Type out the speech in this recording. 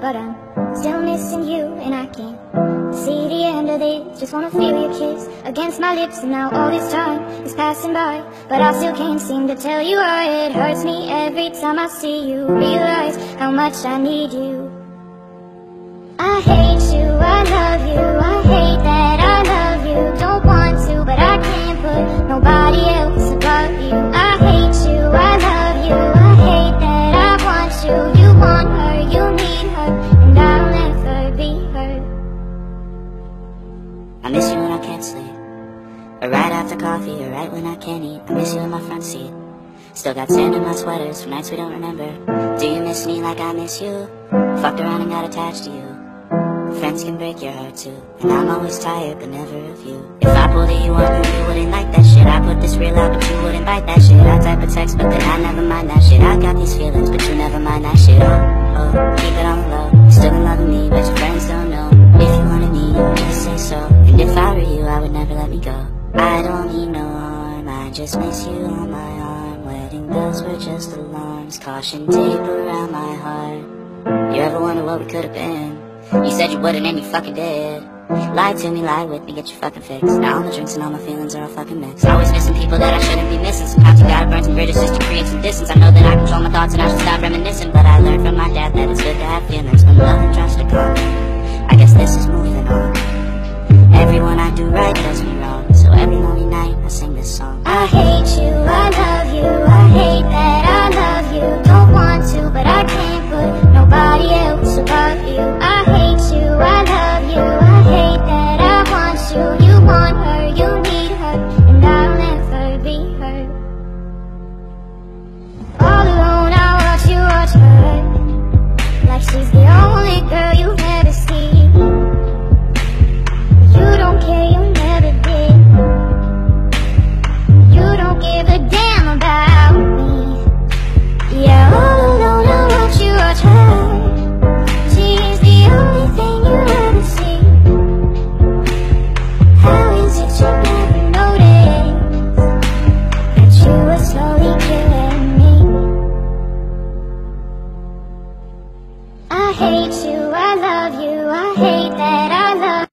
but I'm still missing you, and I can't see the end of this. Just wanna feel your kiss against my lips, and now all this time is passing by, but I still can't seem to tell you why. It hurts me every time I see you, realize how much I need you. I hate you, I love you, I hate that I love you. Don't want to, but I can't put nobody else above you. I hate you, I love you, I hate that I want you. You want her, you need her, and I'll never be her. I miss you when I can't sleep, or right after coffee, or right when I can't eat. I miss you in my front seat. Still got sand in my sweaters from nights we don't remember. Do you miss me like I miss you? Fucked around and got attached to you. Friends can break your heart too, and I'm always tired but never of you. If I pulled a you on you wouldn't like that shit. I put this real out but you wouldn't bite that shit. I type a text but then I never mind that shit. I got these feelings but you never mind that shit. Oh, keep it on the low. You're still in love with me but your friends don't know. If you wanted me, you just say so. And if I were you, I would never let me go. I don't need no harm, I just miss you on my arm. Wedding bells were just alarms, caution tape around my heart. You ever wonder what we could've been? You said you wouldn't and you fucking did. Lie to me, lie with me, get your fucking fix. Now all the drinks and all my feelings are all fucking mixed. Always missing people that I shouldn't be missing. Sometimes you gotta burn some bridges just to create some distance. I know that I control my thoughts and I should stop reminiscing, but I learned from my dad that it's good to have feelings when love